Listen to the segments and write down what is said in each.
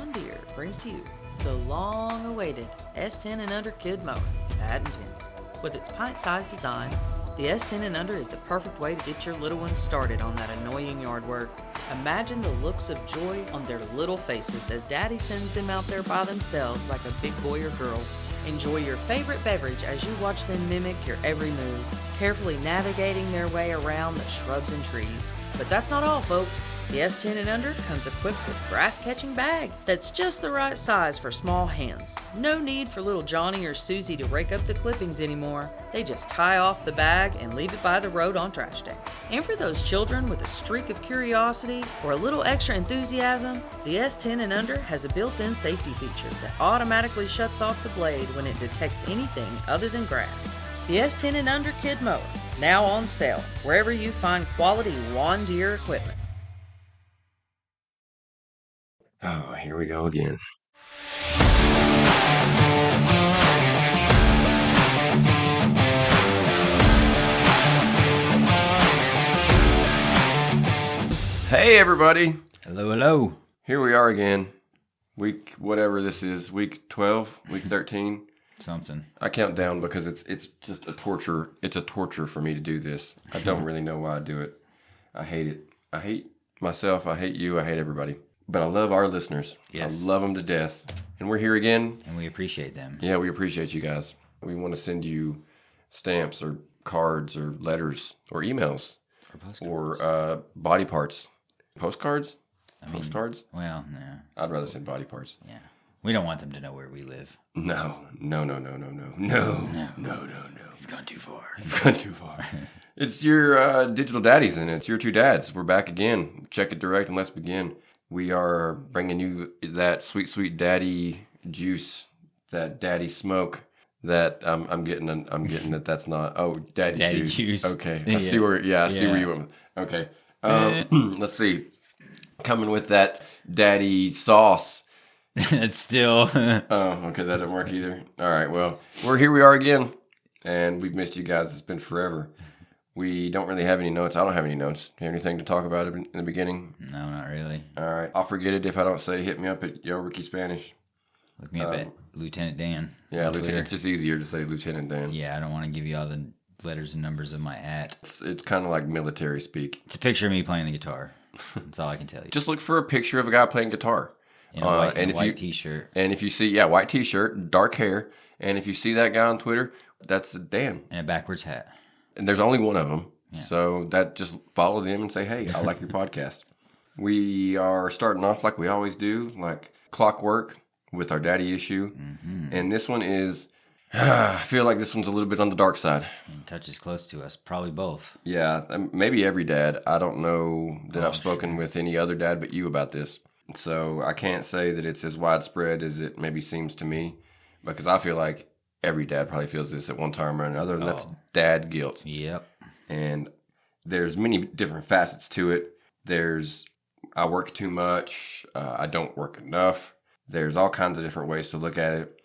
John Deere brings to you the long-awaited S10 and Under Kid Mower, patented. With its pint-sized design, the S10 and Under is the perfect way to get your little ones started on that annoying yard work. Imagine the looks of joy on their little faces as Daddy sends them out there by themselves like a big boy or girl. Enjoy your favorite beverage as you watch them mimic your every move, carefully navigating their way around the shrubs and trees. But that's not all, folks. The S10 and Under comes equipped with grass-catching bag that's just the right size for small hands. No need for little Johnny or Susie to rake up the clippings anymore. They just tie off the bag and leave it by the road on trash day. And for those children with a streak of curiosity or a little extra enthusiasm, the S10 and Under has a built-in safety feature that automatically shuts off the blade when it detects anything other than grass. The S10 and Under Kid Mower, now on sale wherever you find quality John Deere equipment. Oh, here we go again. Hey, everybody. Hello, hello. Here we are again. Week, whatever this is, week 12, week 13. Something. I count down because it's just a torture. It's a torture for me to do this. I don't really know why I do it. I hate it. I hate myself. I hate you. I hate everybody. But I love our listeners. Yes. I love them to death. And we're here again. And we appreciate them. Yeah, we appreciate you guys. We want to send you stamps or cards or letters or emails or body parts. Postcards? Postcards? Well, no. I'd rather send body parts. Yeah. We don't want them to know where we live. No. We've gone too far. We've gone too far. It's your digital daddies, and it's your two dads. We're back again. Check it direct and let's begin. We are bringing you that sweet, sweet daddy juice, that daddy smoke. That I'm getting that that's not. Oh, daddy juice. Okay, I see where. Yeah, I see where you went. Okay, let's see. Coming with that daddy sauce. It's still. Oh, okay, that didn't work either. All right, well, here we are again, and we've missed you guys. It's been forever. We don't really have any notes. I don't have any notes. You have anything to talk about in the beginning? No, not really. All right. I'll forget it if I don't say hit me up at Yo Ricky Spanish. Look me up at Lieutenant Dan. Yeah, Lieutenant. It's just easier to say Lieutenant Dan. Yeah, I don't want to give you all the letters and numbers of my at. It's kind of like military speak. It's a picture of me playing the guitar. That's all I can tell you. Just look for a picture of a guy playing guitar. In a white t-shirt. And if you see, white t-shirt, dark hair. And if you see that guy on Twitter, that's Dan. And a backwards hat. And there's only one of them. Yeah. So that just follow them and say, hey, I like your podcast. We are starting off like we always do, like clockwork with our daddy issue. Mm-hmm. And this one is, I feel like this one's a little bit on the dark side. And touches close to us, probably both. Yeah, maybe every dad. I don't know that I've spoken with any other dad but you about this. So I can't say that it's as widespread as it maybe seems to me, because I feel like every dad probably feels this at one time or another, and that's dad guilt. Yep. And there's many different facets to it. There's, I work too much. I don't work enough. There's all kinds of different ways to look at it.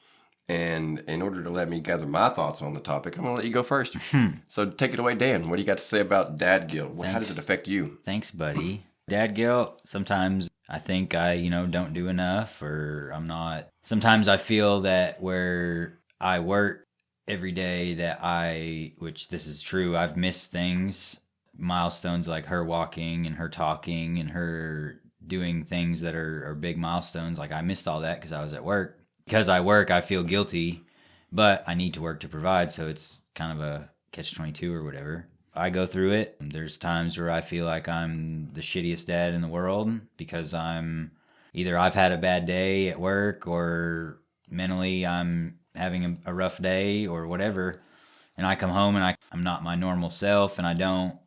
And in order to let me gather my thoughts on the topic, I'm going to let you go first. So take it away, Dan. What do you got to say about dad guilt? How does it affect you? Thanks, buddy. Dad guilt, sometimes I think I, don't do enough, or I'm not. Sometimes I feel that where I work every day which this is true, I've missed things, milestones like her walking and her talking and her doing things that are big milestones. Like I missed all that because I was at work. Because I work, I feel guilty, but I need to work to provide. So it's kind of a catch-22 or whatever. I go through it. There's times where I feel like I'm the shittiest dad in the world because I've had a bad day at work, or mentally I'm having a rough day or whatever, and I come home and I'm not my normal self, and I don't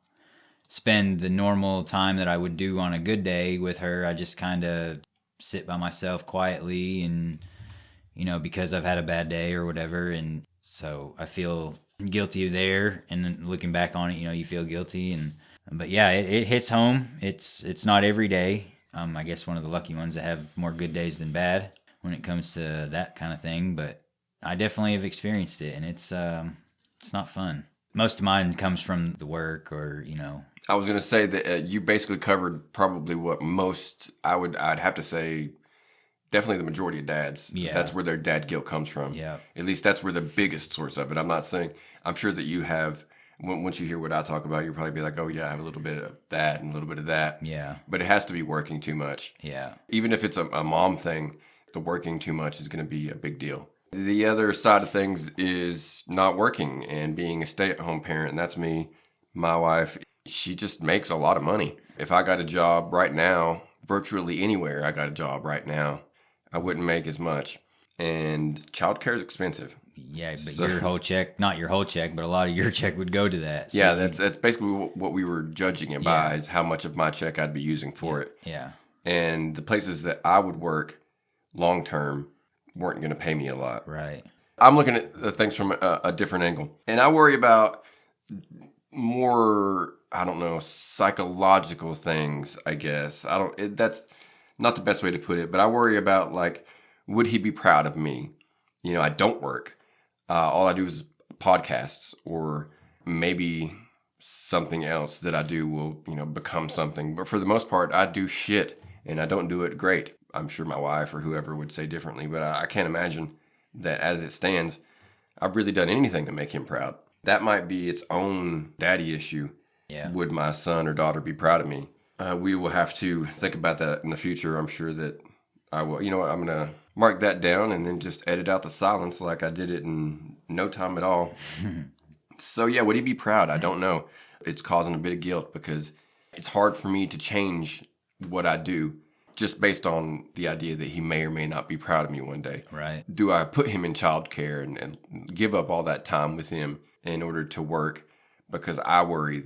spend the normal time that I would do on a good day with her. I just kind of sit by myself quietly, and because I've had a bad day or whatever, and so I feel guilty there. And then looking back on it, you feel guilty, but yeah, it hits home. It's not every day. I guess one of the lucky ones that have more good days than bad when it comes to that kind of thing, but I definitely have experienced it, and it's not fun. Most of mine comes from the work, or I was going to say that you basically covered probably what most I'd have to say definitely the majority of dads. Yeah. That's where their dad guilt comes from. Yeah. At least that's where the biggest source of it. I'm not saying, I'm sure that you have, once you hear what I talk about, you'll probably be like, oh yeah, I have a little bit of that and a little bit of that. Yeah. But it has to be working too much. Yeah. Even if it's a mom thing, the working too much is going to be a big deal. The other side of things is not working and being a stay-at-home parent. And that's me. My wife, she just makes a lot of money. If I got a job right now, virtually anywhere I got a job right now, I wouldn't make as much. And childcare is expensive. Yeah, but your whole check, not your whole check, but a lot of your check would go to that. So yeah, that's basically what we were judging it by, is how much of my check I'd be using for it. Yeah. And the places that I would work long-term weren't going to pay me a lot. Right. I'm looking at things from a different angle. And I worry about more, I don't know, psychological things, I guess. That's not the best way to put it, but I worry about, like, would he be proud of me? You know, I don't work. All I do is podcasts, or maybe something else that I do will, you know, become something. But for the most part, I do shit, and I don't do it great. I'm sure my wife or whoever would say differently, but I can't imagine that as it stands, I've really done anything to make him proud. That might be its own daddy issue. Yeah. Would my son or daughter be proud of me? We will have to think about that in the future. I'm sure that I will. You know what? I'm going to mark that down and then just edit out the silence like I did it in no time at all. So yeah, would he be proud? I don't know. It's causing a bit of guilt because it's hard for me to change what I do just based on the idea that he may or may not be proud of me one day. Right. Do I put him in childcare and give up all that time with him in order to work? Because I worry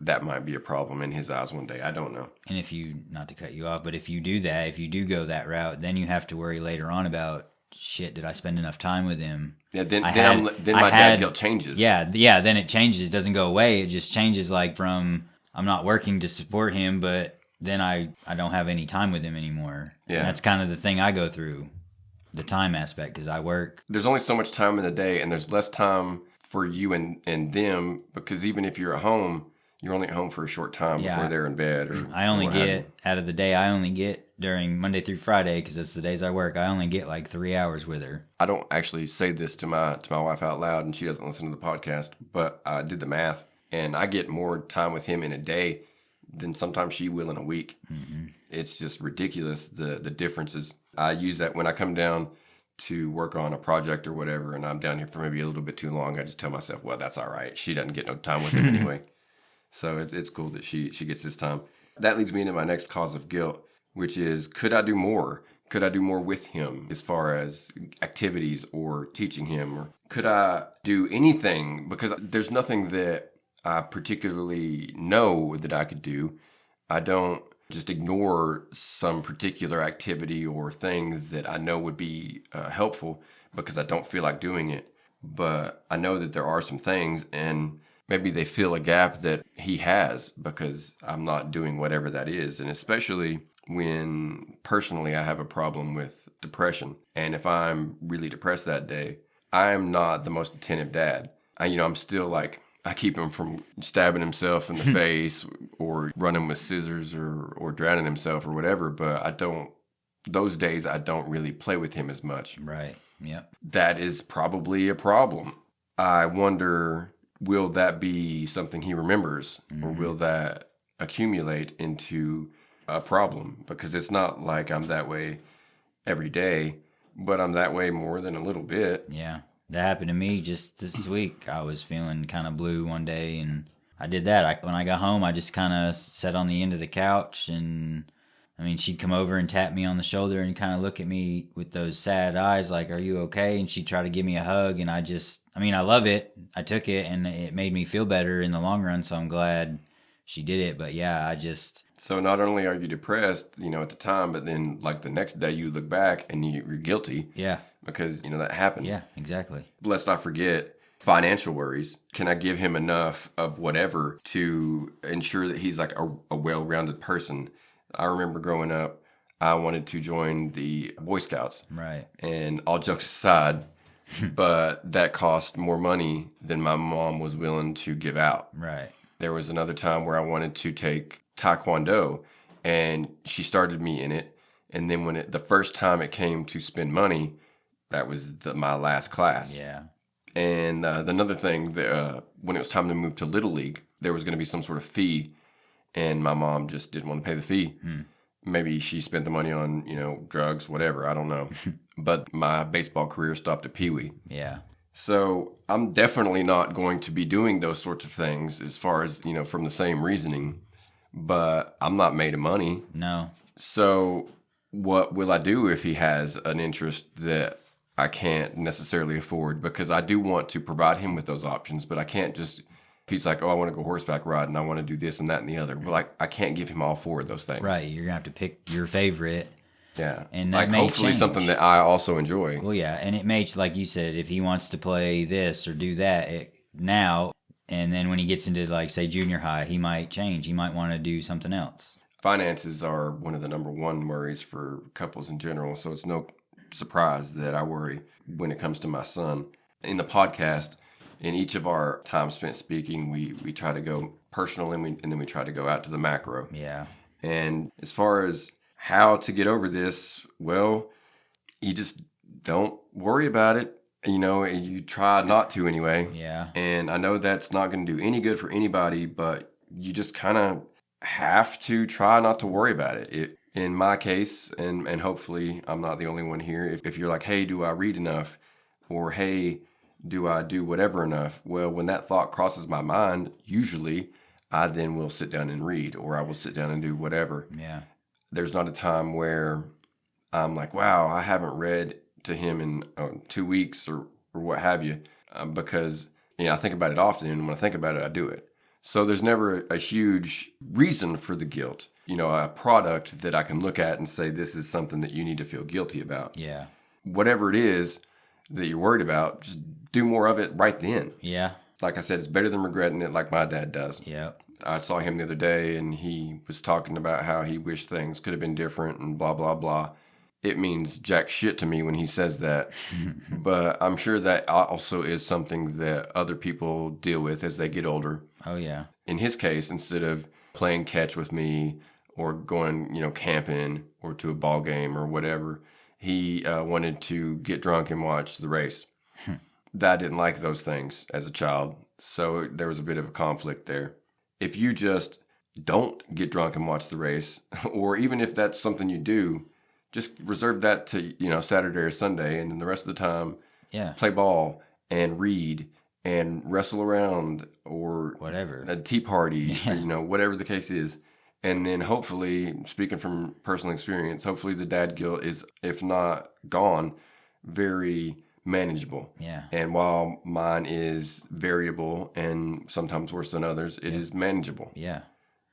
that might be a problem in his eyes one day. I don't know. And if you, not to cut you off, but if you do that, if you do go that route, then you have to worry later on about, shit, did I spend enough time with him? Yeah, then my dad guilt changes. Yeah, then it changes. It doesn't go away. It just changes, like, from I'm not working to support him, but then I don't have any time with him anymore. Yeah. And that's kind of the thing I go through, the time aspect, because I work. There's only so much time in the day, and there's less time for you and them, because even if you're at home, you're only at home for a short time before they're in bed. Or I only get, out of the day, I only get during Monday through Friday, because that's the days I work, I only get like 3 hours with her. I don't actually say this to my wife out loud, and she doesn't listen to the podcast, but I did the math, and I get more time with him in a day than sometimes she will in a week. Mm-hmm. It's just ridiculous, the differences. I use that when I come down to work on a project or whatever, and I'm down here for maybe a little bit too long. I just tell myself, well, that's all right. She doesn't get no time with him anyway. So it's cool that she gets this time. That leads me into my next cause of guilt, which is, could I do more? Could I do more with him as far as activities or teaching him? Or could I do anything? Because there's nothing that I particularly know that I could do. I don't just ignore some particular activity or things that I know would be helpful because I don't feel like doing it. But I know that there are some things, and maybe they fill a gap that he has because I'm not doing whatever that is. And especially when personally I have a problem with depression. And if I'm really depressed that day, I'm not the most attentive dad. I'm still like, I keep him from stabbing himself in the face or running with scissors or drowning himself or whatever. But those days I don't really play with him as much. Right. Yep. That is probably a problem. I wonder, will that be something he remembers, or will that accumulate into a problem? Because it's not like I'm that way every day, but I'm that way more than a little bit. Yeah. That happened to me just this week. I was feeling kind of blue one day, and I did that. When I got home, I just kind of sat on the end of the couch, and she'd come over and tap me on the shoulder and kind of look at me with those sad eyes like, are you okay? And she'd try to give me a hug, and I love it. I took it, and it made me feel better in the long run, so I'm glad she did it. But yeah, So not only are you depressed, at the time, but then like the next day you look back and you're guilty. Yeah. Because, that happened. Yeah, exactly. Let's not forget financial worries. Can I give him enough of whatever to ensure that he's like a well-rounded person? I remember growing up, I wanted to join the Boy Scouts. Right. And all jokes aside, but that cost more money than my mom was willing to give out. Right. There was another time where I wanted to take Taekwondo, and she started me in it. And then the first time it came to spend money, that was my last class. Yeah. And another thing, when it was time to move to Little League, there was going to be some sort of fee, and my mom just didn't want to pay the fee. Maybe she spent the money on, drugs, whatever. I don't know. But my baseball career stopped at Pee Wee. Yeah. So I'm definitely not going to be doing those sorts of things as far as, from the same reasoning. But I'm not made of money. No. So what will I do if he has an interest that I can't necessarily afford? Because I do want to provide him with those options, but I can't just, if he's like, oh, I want to go horseback riding, I want to do this and that and the other. Well, I can't give him all four of those things. Right. You're going to have to pick your favorite. Yeah. And that may hopefully change. Something that I also enjoy. Well, yeah. And it may, like you said, if he wants to play this or do that now, and then when he gets into, like, say, junior high, he might change. He might want to do something else. Finances are one of the number one worries for couples in general. So it's no surprise that I worry when it comes to my son. In the podcast, in each of our time spent speaking, we try to go personal and then we try to go out to the macro. Yeah. And as far as how to get over this, well, you just don't worry about it. You try not to anyway. Yeah. And I know that's not going to do any good for anybody, but you just kind of have to try not to worry about it. In my case, and hopefully I'm not the only one here, if you're like, hey, do I read enough? Or, hey, do I do whatever enough? Well, when that thought crosses my mind, usually I then will sit down and read, or I will sit down and do whatever. Yeah. There's not a time where I'm like, wow, I haven't read to him in 2 weeks or what have you, because I think about it often, and when I think about it, I do it. So there's never a huge reason for the guilt, a product that I can look at and say, this is something that you need to feel guilty about. Yeah. Whatever it is that you're worried about, just do more of it right then. Yeah. Like I said, it's better than regretting it like my dad does. Yeah. I saw him the other day, and he was talking about how he wished things could have been different and blah, blah, blah. It means jack shit to me when he says that. But I'm sure that also is something that other people deal with as they get older. Oh, yeah. In his case, instead of playing catch with me or going, camping or to a ball game or whatever, he wanted to get drunk and watch the race. I didn't like those things as a child, so there was a bit of a conflict there. If you just don't get drunk and watch the race, or even if that's something you do, just reserve that to, Saturday or Sunday, and then the rest of the time, play ball and read and wrestle around or whatever, a tea party, or, whatever the case is. And then hopefully, speaking from personal experience, hopefully the dad guilt is, if not gone, very manageable. Yeah. And while mine is variable and sometimes worse than others, it is manageable. Yeah.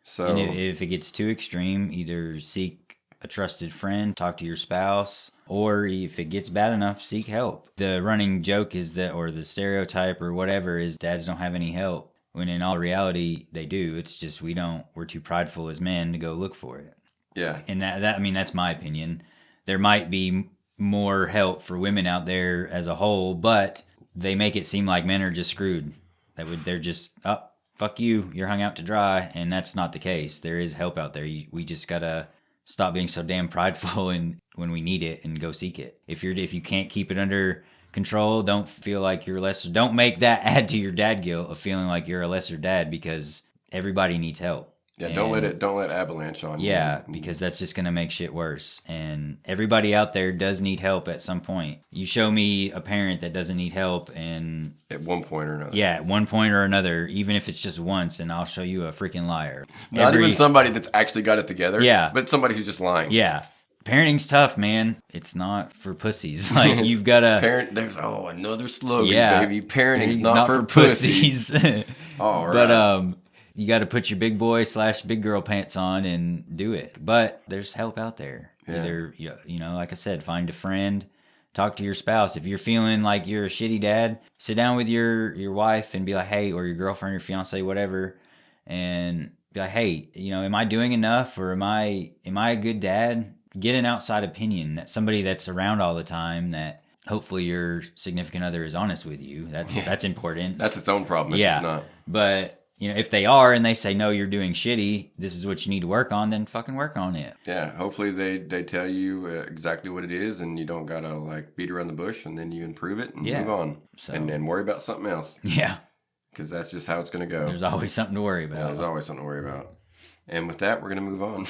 So and if it gets too extreme, either seek a trusted friend, talk to your spouse, or if it gets bad enough, seek help. The running joke is that, or the stereotype or whatever, is dads don't have any help. When in all reality, they do. It's just we're too prideful as men to go look for it. Yeah. And that's my opinion. There might be more help for women out there as a whole, but they make it seem like men are just screwed. They're just, oh, fuck you, you're hung out to dry. And that's not the case. There is help out there. We just gotta stop being so damn prideful and when we need it and go seek it. If you can't keep it under control, don't feel like you're lesser. Don't make that add to your dad guilt of feeling like you're a lesser dad, because everybody needs help. Yeah, don't let avalanche on you. Yeah, because that's just gonna make shit worse. And everybody out there does need help at some point. You show me a parent that doesn't need help, and at one point or another. Yeah, at one point or another, even if it's just once, and I'll show you a freaking liar. Not even somebody that's actually got it together. Yeah, but somebody who's just lying. Yeah. Parenting's tough, man. It's not for pussies. Like, you've got to... There's another slogan, baby. Parenting's not for pussies. All right. But you got to put your big boy / big girl pants on and do it. But there's help out there. Yeah. Either, like I said, find a friend, talk to your spouse. If you're feeling like you're a shitty dad, sit down with your wife and be like, hey, or your girlfriend, your fiance, whatever, and be like, hey, am I doing enough, or am I a good dad? Get an outside opinion, that somebody that's around all the time, that hopefully your significant other is honest with you. That's important. That's its own problem if it's not. But you know, if they are and they say, no, you're doing shitty, this is what you need to work on, then fucking work on it. Yeah, hopefully they tell you exactly what it is, and you don't gotta like beat around the bush, and then you improve it and move on, So- and worry about something else. Yeah. Because that's just how it's gonna go. There's always something to worry Yeah, about. there's always something to worry about. And with that, we're gonna move on.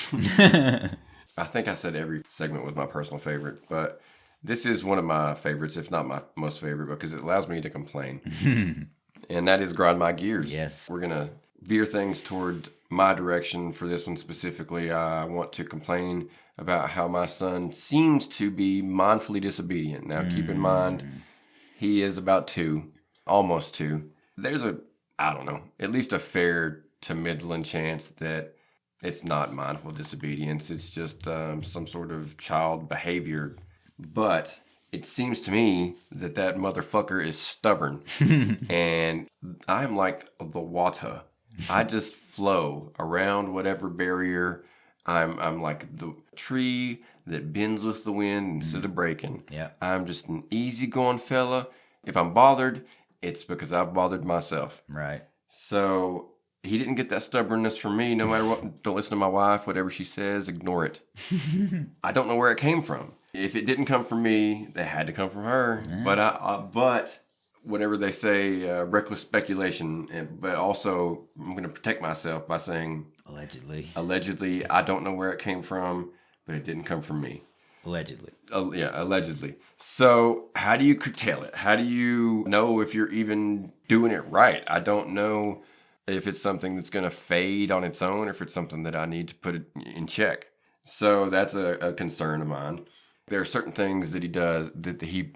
I think I said every segment was my personal favorite, but this is one of my favorites, if not my most favorite, because it allows me to complain. And that is grind my gears. Yes. We're gonna veer things toward my direction for this one specifically. I want to complain about how my son seems to be mindfully disobedient. Now, keep in mind, he is about 2, almost 2. There's I don't know, at least a fair to middling chance that it's not mindful disobedience. It's just some sort of child behavior. But it seems to me that motherfucker is stubborn. And I'm like the water. I just flow around whatever barrier. I'm like the tree that bends with the wind instead of breaking. Yeah. I'm just an easygoing fella. If I'm bothered, it's because I've bothered myself. Right. So he didn't get that stubbornness from me. No matter what, don't listen to my wife. Whatever she says, ignore it. I don't know where it came from. If it didn't come from me, it had to come from her. Yeah. But whatever they say, reckless speculation. But also, I'm going to protect myself by saying allegedly. I don't know where it came from, but it didn't come from me. Allegedly. Yeah, allegedly. So how do you curtail it? How do you know if you're even doing it right? I don't know if it's something that's going to fade on its own or if it's something that I need to put it in check. So that's a concern of mine. There are certain things that he does that he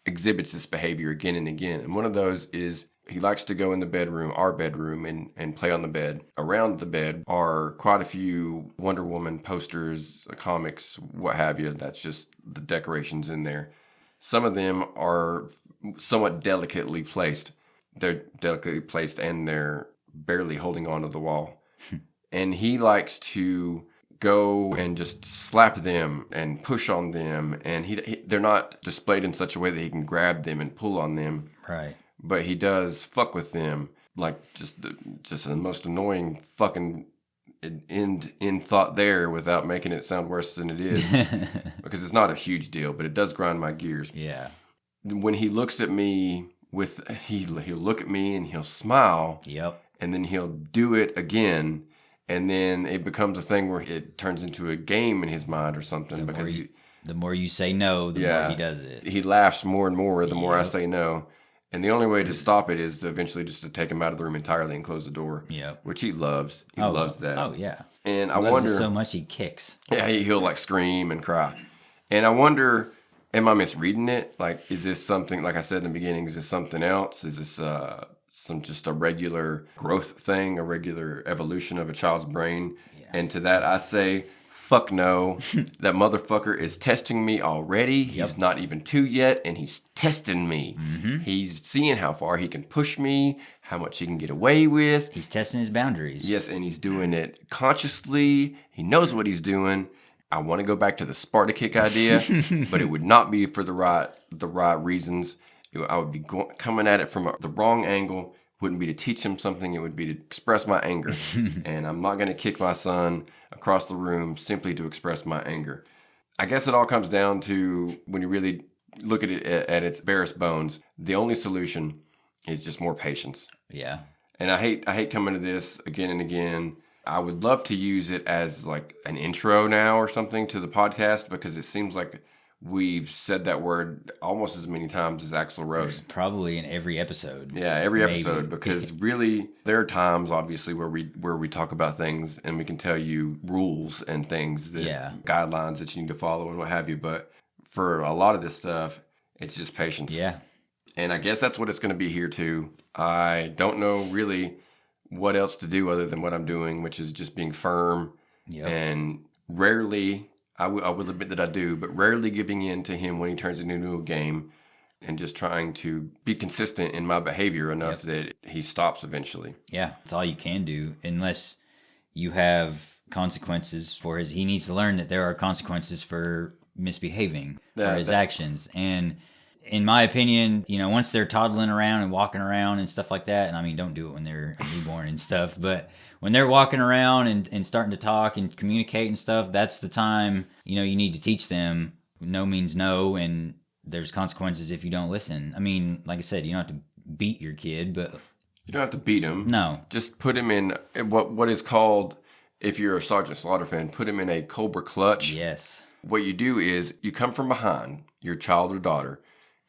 exhibits this behavior again and again. And one of those is he likes to go in the bedroom, our bedroom, and play on the bed. Around the bed are quite a few Wonder Woman posters, comics, what have you. That's just the decorations in there. Some of them are somewhat delicately placed. They're delicately placed and they're barely holding onto the wall. And he likes to go and just slap them and push on them, and they're not displayed in such a way that he can grab them and pull on them. Right. But he does fuck with them, like just the most annoying fucking end in thought there, without making it sound worse than it is, because it's not a huge deal, but it does grind my gears. Yeah. When he looks at me he'll look at me and he'll smile. Yep. And then he'll do it again. And then it becomes a thing where it turns into a game in his mind or something. The more you say no, the more he does it. He laughs more and more the more I say no. And the only way to stop it is to eventually just to take him out of the room entirely and close the door. Yep. Which he loves. He loves that. Oh, yeah. And He I loves wonder it so much he kicks. Yeah, he'll like scream and cry. And I wonder, am I misreading it? Like, is this something, like I said in the beginning, is this something else? Is this just a regular growth thing, a regular evolution of a child's brain? Yeah. And to that I say, fuck no. That motherfucker is testing me already. Yep. He's not even 2 yet, and he's testing me. Mm-hmm. He's seeing how far he can push me, how much he can get away with. He's testing his boundaries. Yes, and he's doing it consciously. He knows what he's doing. I want to go back to the Sparta kick idea, but it would not be for the right reasons. I would be coming at it from the wrong angle. Wouldn't be to teach him something. It would be to express my anger. And I'm not going to kick my son across the room simply to express my anger. I guess it all comes down to, when you really look at it at its barest bones, the only solution is just more patience. Yeah. And I hate coming to this again and again. I would love to use it as like an intro now or something to the podcast, because it seems like we've said that word almost as many times as Axl Rose. Probably in every episode. Yeah, every episode, because really there are times obviously where we talk about things and we can tell you rules and things that guidelines that you need to follow and what have you. But for a lot of this stuff, it's just patience. Yeah. And I guess that's what it's going to be here too. I don't know really what else to do other than what I'm doing, which is just being firm and rarely, I will admit that I do, but rarely giving in to him when he turns into a game, and just trying to be consistent in my behavior enough that he stops eventually. Yeah, that's all you can do, unless you have consequences for he needs to learn that there are consequences for misbehaving, for his actions. And in my opinion, once they're toddling around and walking around and stuff like that, and I mean, don't do it when they're a newborn and stuff, but when they're walking around and starting to talk and communicate and stuff, that's the time, you need to teach them no means no, and there's consequences if you don't listen. I mean, like I said, you don't have to beat your kid, but... You don't have to beat him. No. Just put him in what is called, if you're a Sergeant Slaughter fan, put him in a Cobra clutch. Yes. What you do is you come from behind your child or daughter,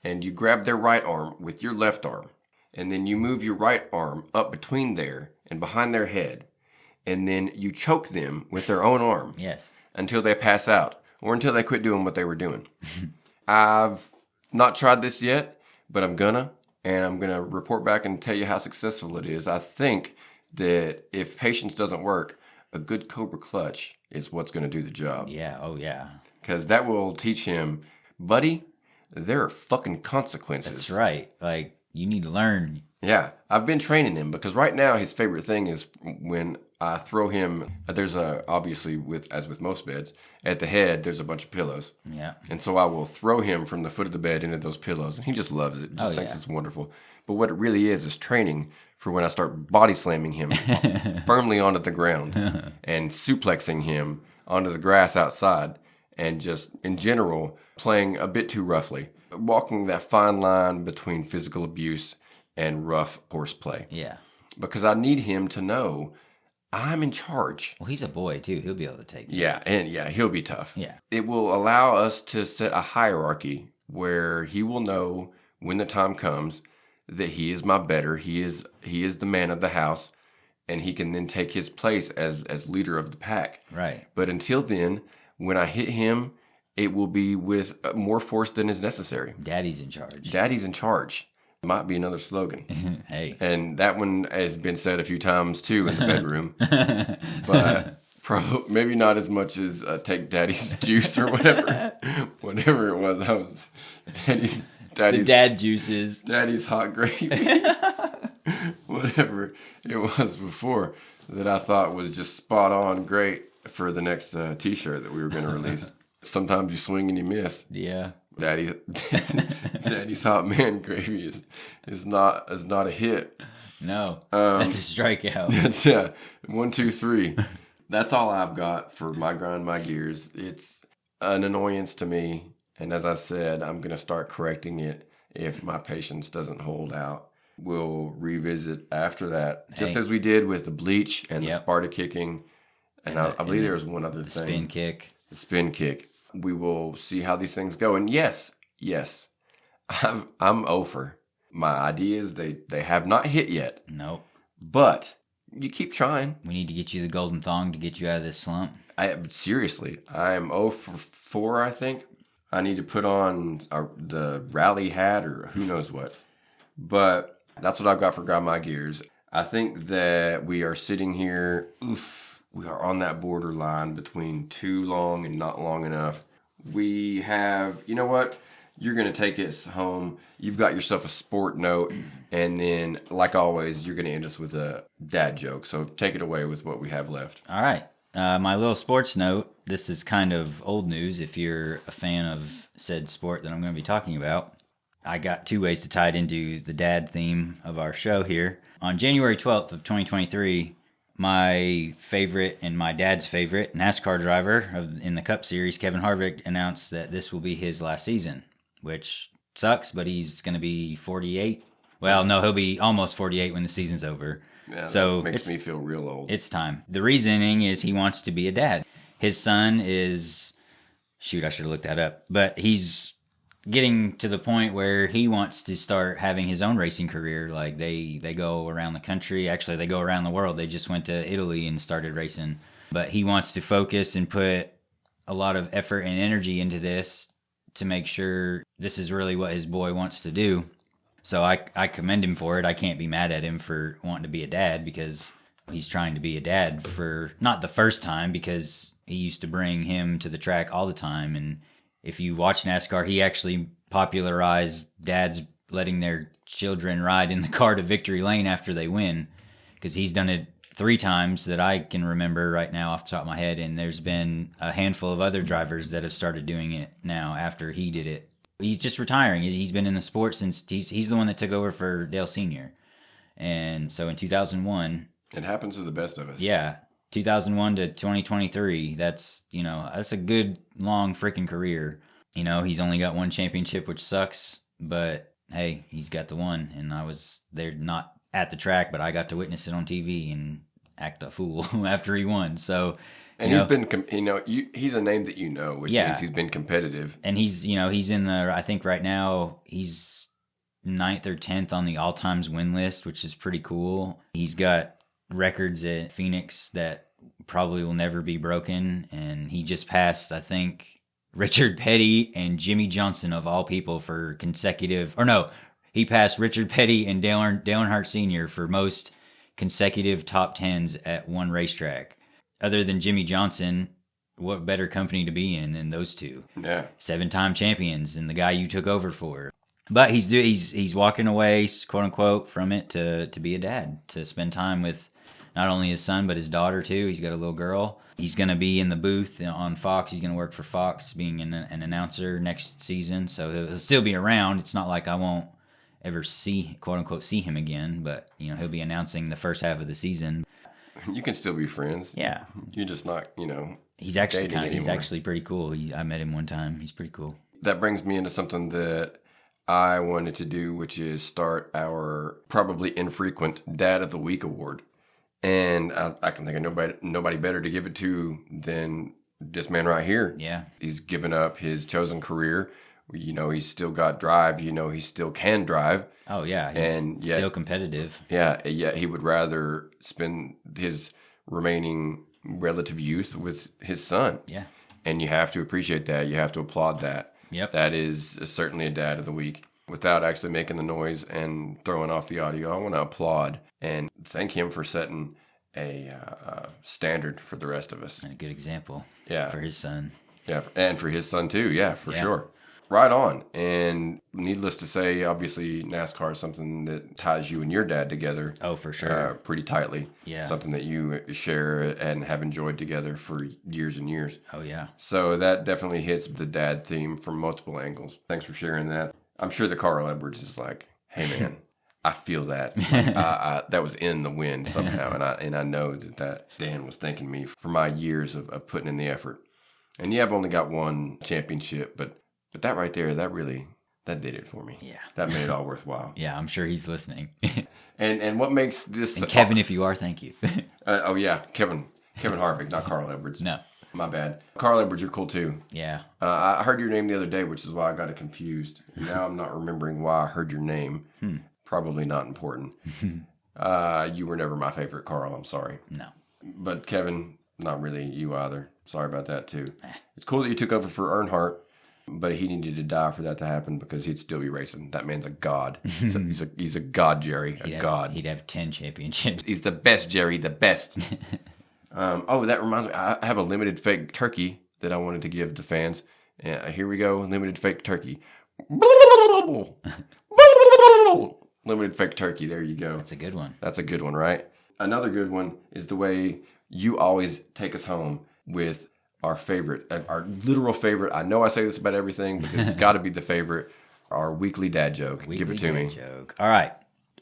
and you grab their right arm with your left arm, and then you move your right arm up between there and behind their head, and then you choke them with their own arm. Yes. Until they pass out, or until they quit doing what they were doing. I've not tried this yet, but I'm gonna, and I'm gonna report back and tell you how successful it is. I think that if patience doesn't work, a good Cobra clutch is what's gonna do the job. Yeah, oh yeah. Because that will teach him, buddy, there are fucking consequences. That's right. Like, you need to learn. Yeah, I've been training him because right now his favorite thing is when I throw him. There's obviously as with most beds, at the head there's a bunch of pillows. Yeah. And so I will throw him from the foot of the bed into those pillows, and he just loves it. Just thinks it's wonderful. But what it really is training for when I start body slamming him firmly onto the ground and suplexing him onto the grass outside, and just in general playing a bit too roughly, walking that fine line between physical abuse and rough horseplay. Yeah. Because I need him to know I'm in charge. Well, he's a boy, too. He'll be able to take it. Yeah, and he'll be tough. Yeah. It will allow us to set a hierarchy where he will know when the time comes that he is my better. He is the man of the house, and he can then take his place as leader of the pack. Right. But until then, when I hit him, it will be with more force than is necessary. Daddy's in charge. Daddy's in charge. Might be another slogan. Hey. And that one has been said a few times too in the bedroom. But probably maybe not as much as take Daddy's juice or whatever. Whatever it was. I was Daddy's The dad juices. Daddy's hot gravy. Whatever it was before that I thought was just spot on great for the next t-shirt that we were going to release. Sometimes you swing and you miss. Yeah. Daddy's hot man gravy is not a hit. No, that's a strikeout. That's 1, 2, 3. That's all I've got for my grind my gears. It's an annoyance to me, and as I said, I'm gonna start correcting it if my patience doesn't hold out. We'll revisit after that, just as we did with the bleach and the Sparta kicking, and I believe there was one other thing. Spin kick. The spin kick. We will see how these things go. And yes, I'm over. My ideas, they have not hit yet. Nope. But you keep trying. We need to get you the golden thong to get you out of this slump. Seriously, I am 0 for 4, I think. I need to put on the rally hat or who knows what. But that's what I've got for Grind My Gears. I think that we are sitting here... We are on that borderline between too long and not long enough. We have, you know what? You're going to take us home. You've got yourself a sport note. And then, like always, you're going to end us with a dad joke. So take it away with what we have left. All right. My little sports note. This is kind of old news if you're a fan of said sport that I'm going to be talking about. I got 2 ways to tie it into the dad theme of our show here. On January 12th of 2023... my favorite and my dad's favorite NASCAR driver in the Cup Series, Kevin Harvick, announced that this will be his last season, which sucks, but he's going to be 48. Well, no, he'll be almost 48 when the season's over. Yeah, so that makes me feel real old. It's time. The reasoning is he wants to be a dad. His son is... Shoot, I should have looked that up. But he's getting to the point where he wants to start having his own racing career. Like they go around the country. Actually, they go around the world. They just went to Italy and started racing. But he wants to focus and put a lot of effort and energy into this to make sure this is really what his boy wants to do. So I commend him for it. I can't be mad at him for wanting to be a dad because he's trying to be a dad for not the first time, because he used to bring him to the track all the time. And if you watch NASCAR, he actually popularized dads letting their children ride in the car to victory lane after they win, because he's done it 3 times that I can remember right now off the top of my head. And there's been a handful of other drivers that have started doing it now after he did it. He's just retiring. He's been in the sport since he's the one that took over for Dale Sr. And so in 2001, it happens to the best of us. Yeah, 2001 to 2023. That's a good long freaking career. He's only got one championship, which sucks. But hey, he's got the one, and I was there, not at the track, but I got to witness it on TV and act a fool after he won. So. And he's been, he's a name that which means he's been competitive. And he's in the, I think right now, he's 9th or 10th on the all-times win list, which is pretty cool. He's got records at Phoenix that probably will never be broken. And he just passed, I think, Richard Petty and Jimmy Johnson, of all people, for consecutive, he passed Richard Petty and Dale Earnhardt Sr. for most consecutive top 10s at one racetrack. Other than Jimmy Johnson, what better company to be in than those two? Yeah. 7-time champions and the guy you took over for. But he's walking away, quote unquote, from it to be a dad, to spend time with not only his son but his daughter too. He's got a little girl. He's going to be in the booth on Fox. He's going to work for Fox, being an announcer next season. So he'll still be around. It's not like I won't ever see, quote unquote, see him again. But he'll be announcing the first half of the season. You can still be friends. Yeah. You're just not, He's actually dating he's actually pretty cool. I met him one time. He's pretty cool. That brings me into something that I wanted to do, which is start our probably infrequent Dad of the Week award. And I can think of nobody better to give it to than this man right here. Yeah. He's given up his chosen career. He's still got drive. He still can drive. Oh, yeah. He's still competitive. Yeah. He would rather spend his remaining relative youth with his son. Yeah. And you have to appreciate that. You have to applaud that. Yep. That is certainly a Dad of the Week. Without actually making the noise and throwing off the audio, I want to applaud and thank him for setting a standard for the rest of us. And a good example. Yeah. For his son. Yeah. And for his son, too. Yeah, for sure. Right on. And needless to say, obviously, NASCAR is something that ties you and your dad together. Oh, for sure. Pretty tightly. Yeah. Something that you share and have enjoyed together for years and years. Oh, yeah. So that definitely hits the dad theme from multiple angles. Thanks for sharing that. I'm sure that Carl Edwards is like, hey, man, I feel that. That was in the wind somehow. And I know that Dan was thanking me for my years of putting in the effort. And yeah, I've only got one championship, but that right there, that did it for me. Yeah. That made it all worthwhile. Yeah, I'm sure he's listening. And what makes this... And Kevin, if you are, thank you. Oh, yeah. Kevin Harvick, not Carl Edwards. No. My bad. Carl Edwards, you're cool too. Yeah. I heard your name the other day, which is why I got it confused. Now I'm not remembering why I heard your name. Probably not important. You were never my favorite, Carl. I'm sorry. No. But Kevin, not really you either. Sorry about that too. It's cool that you took over for Earnhardt. But he needed to die for that to happen because he'd still be racing. That man's a god. He's a god, Jerry. God. He'd have 10 championships. He's the best, Jerry. The best. That reminds me. I have a limited fake turkey that I wanted to give the fans. Here we go. Limited fake turkey. Limited fake turkey. There you go. That's a good one. That's a good one, right? Another good one is the way you always take us home with our favorite, our literal favorite. I know I say this about everything, but this has got to be the favorite. Our weekly dad joke. Give it to me. Joke. All right.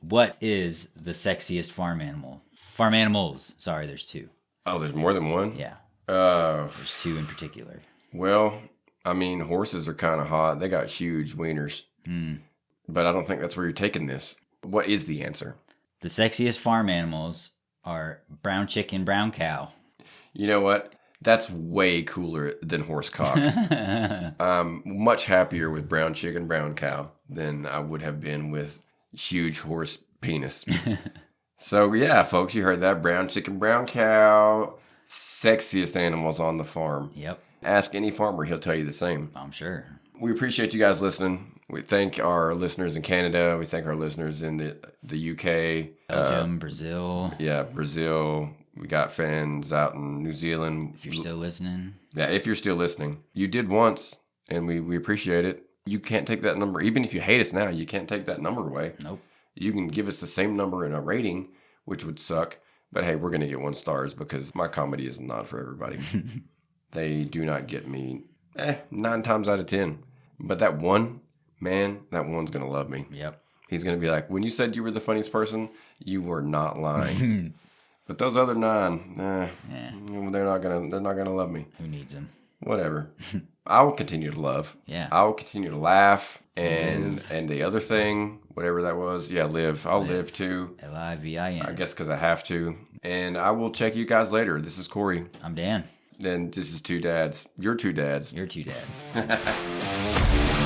What is the sexiest farm animal? Farm animals. Sorry, there's two. Oh, there's more than one? Yeah. There's two in particular. Well, I mean, horses are kind of hot. They got huge wieners. But I don't think that's where you're taking this. What is the answer? The sexiest farm animals are brown chicken, brown cow. You know what? That's way cooler than horse cock. I'm much happier with brown chicken, brown cow than I would have been with huge horse penis. So, yeah, folks, you heard that. Brown chicken, brown cow. Sexiest animals on the farm. Yep. Ask any farmer, he'll tell you the same. I'm sure. We appreciate you guys listening. We thank our listeners in Canada. We thank our listeners in the UK. Belgium, Brazil. Yeah, Brazil. We got fans out in New Zealand. If you're still listening. Yeah, if you're still listening. You did once, and we appreciate it. You can't take that number. Even if you hate us now, you can't take that number away. Nope. You can give us the same number in a rating, which would suck. But hey, we're going to get 1 stars because my comedy is not for everybody. They do not get me 9 times out of 10. But that one, man, that one's going to love me. Yep. He's going to be like, when you said you were the funniest person, you were not lying. But those other 9, they're not gonna love me. Who needs them? Whatever. I will continue to love. Yeah. I will continue to laugh. And the other thing, whatever that was, live. I'll live too. Livin. I guess because I have to. And I will check you guys later. This is Corey. I'm Dan. And this is 2 Dads. Your 2 Dads. You're 2 dads.